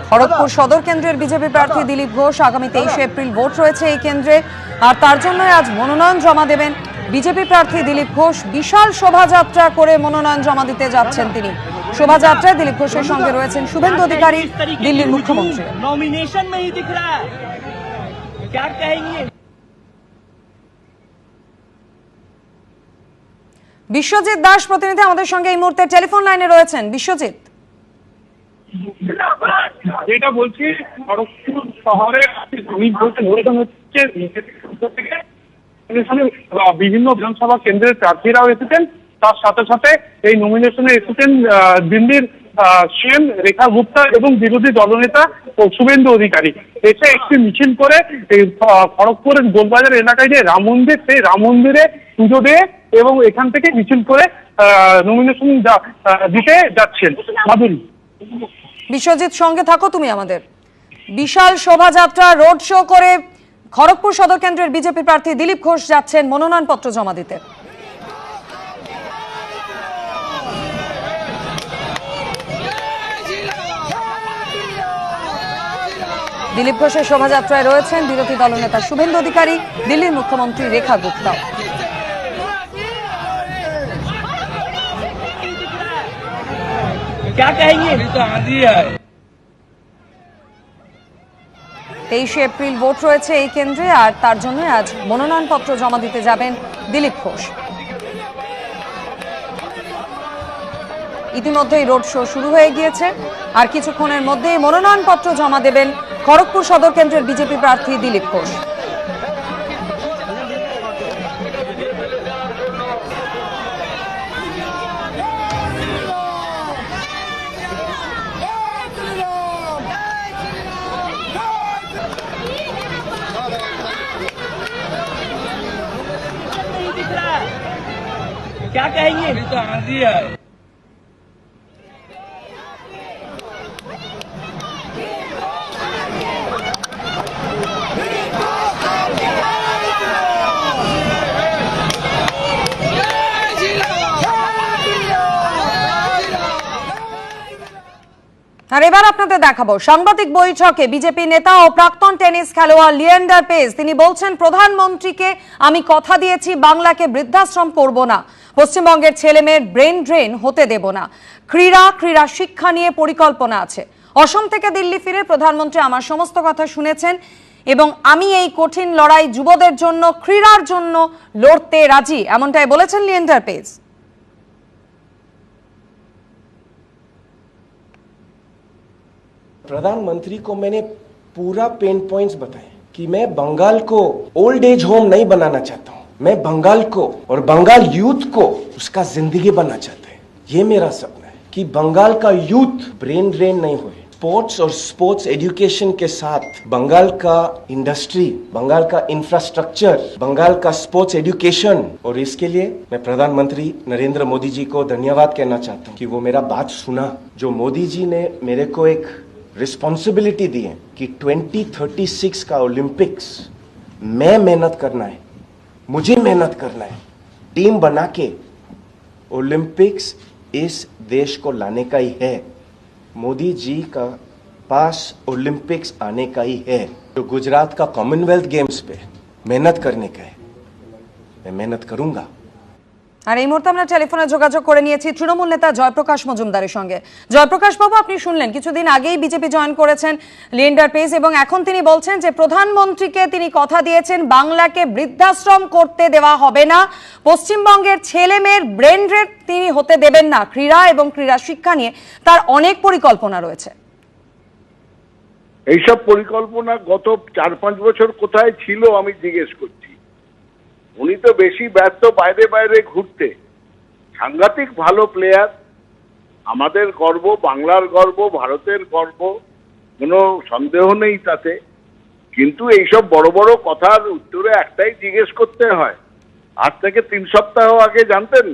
খড়গপুর সদর কেন্দ্রের বিজেপি প্রার্থী দিলীপ ঘোষ আগামী 23 এপ্রিল ভোট রয়েছে এই কেন্দ্রে, আর তার জন্য আজ মনোনয়ন জমা দেবেন বিজেপি প্রার্থী দিলীপ ঘোষ। বিশাল শোভাযাত্রা করে মনোনয়ন জমা দিতে যাচ্ছেন তিনি। শোভাযাত্রায় দিলীপ ঘোষের সঙ্গে রয়েছেন শুভেন্দু অধিকারী, দিল্লির মুখ্যমন্ত্রী। নমিনেশন में ही दिख रहा है, क्या कहेंगे? বিশ্বজিৎ দাস প্রতিনিধি আমাদের সঙ্গে এই মুহূর্তে টেলিফোন লাইনে রয়েছেন। বিশ্বজিৎ, যেটা বলছি খড়গপুর শহরে বিভিন্ন বিধানসভা কেন্দ্রের প্রার্থীরাও এসেছেন, তার সাথে সাথে এই নমিনেশনে এসেছেন দিল্লির সিএম রেখা গুপ্তা এবং বিরোধী দলনেতা শুভেন্দু অধিকারী। এসে একটি মিছিল করে এই খড়গপুরের গোলবাজার এলাকায় যে রাম মন্দির, সেই রাম মন্দিরে পুজো দিয়ে এবং এখান থেকে মিছিল করে নমিনেশন দিতে যাচ্ছেন। মাধুরী, বিশ্বজিৎ সঙ্গে থাকো তুমি আমাদের। বিশাল শোভাযাত্রা রোড শো করে খড়গপুর সদর কেন্দ্রের বিজেপি প্রার্থী দিলীপ ঘোষ যাচ্ছেন মনোনয়নপত্র জমা দিতে। দিলীপ ঘোষের শোভাযাত্রায় রয়েছেন বিরোধী দলনেতা শুভেন্দু অধিকারী, দিল্লির মুখ্যমন্ত্রী রেখা গুপ্তা। क्या कहेंगे? 23 এপ্রিল ভোট রয়েছে এই কেন্দ্রে, আর তার জন্য আজ মনোনয়নপত্র জমা দিতে যাবেন দিলীপ ঘোষ। ইতিমধ্যেই রোড শো শুরু হয়ে গিয়েছে, আর কিছুক্ষণের মধ্যেই মনোনয়নপত্র জমা দেবেন খড়গপুর সদর কেন্দ্রের বিজেপি প্রার্থী দিলীপ ঘোষ। क्या कहेंगे? अभी तो आंधी है। আর এবার আপনাদের দেখাবো সাংবাদিক বৈঠকে বিজেপি নেতা ও প্রাক্তন টেনিস খেলোয়াড় লিয়েন্ডার পেজ। তিনি বলছেন, প্রধানমন্ত্রীকে আমি কথা দিয়েছি বাংলাকে বৃদ্ধাশ্রম করব না, পশ্চিমবঙ্গের ছেলেমেয়ের ব্রেন ড্রেন হতে দেব না, ক্রীড়া শিক্ষা নিয়ে পরিকল্পনা আছে। অসম থেকে দিল্লি ফিরে প্রধানমন্ত্রী আমার সমস্ত কথা শুনেছেন এবং আমি এই কঠিন লড়াই যুবদের জন্য, ক্রীড়ার জন্য লড়তে রাজি, এমনটাই বলেছেন লিয়েন্ডার পেজ। प्रधानमंत्री को मैंने पूरा पेन पॉइंट्स बताए कि मैं बंगाल को ओल्ड एज होम नहीं बनाना चाहता हूं, मैं बंगाल को और बंगाल यूथ को उसका जिंदगी बनना चाहता है। ये मेरा सपना है कि बंगाल का यूथ ब्रेन ड्रेन नहीं होए। स्पोर्ट्स और स्पोर्ट्स एजुकेशन के साथ बंगाल का इंडस्ट्री, बंगाल का इंफ्रास्ट्रक्चर, बंगाल का स्पोर्ट्स एजुकेशन, और इसके लिए मैं प्रधानमंत्री नरेंद्र मोदी जी को धन्यवाद कहना चाहता हूं कि वो मेरा बात सुना। जो मोदी जी ने मेरे को एक रिस्पॉन्सिबिलिटी दी है कि 2036 का ओलंपिक्स मैं मेहनत करना है, मुझे मेहनत करना है, टीम बना के ओलंपिक्स इस देश को लाने का ही है। मोदी जी का पास ओलंपिक्स आने का ही है। जो गुजरात का कॉमनवेल्थ गेम्स पे मेहनत करने का है, मैं मेहनत करूंगा। আর এই মুহূর্তে আমরা টেলিফোনে যোগাযোগ করে নিয়েছি তৃণমূল নেতা জয়প্রকাশ মজুমদারের সঙ্গে। জয়প্রকাশ বাবু, আপনি শুনলেন কিছুদিন আগেই বিজেপি জয়েন করেছেন লিয়েন্ডার পেজ, এবং এখন তিনি বলছেন যে প্রধানমন্ত্রীকে তিনি কথা দিয়েছেন বাংলাকে বৃদ্ধাশ্রম করতে দেওয়া হবে না, পশ্চিমবঙ্গের ছেলে মেয়ের ব্রেন ড্রেন তিনি হতে দেবেন না, ক্রীড়া এবং ক্রীড়া শিক্ষা নিয়ে তার অনেক পরিকল্পনা রয়েছে। এইসব পরিকল্পনা গত 4-5 বছর কোথায় ছিল আমি জিজ্ঞেস করছি। উনি তো বেশি ব্যস্ত বাইরে ঘুরতে। সাংঘাতিক ভালো প্লেয়ার, আমাদের গর্ব, বাংলার গর্ব, ভারতের গর্ব, কোনো সন্দেহ নেই তাতে। কিন্তু এইসব বড় বড় কথার উত্তরে একটাই জিজ্ঞেস করতে হয়, আজ থেকে 3 সপ্তাহ আগে জানতেন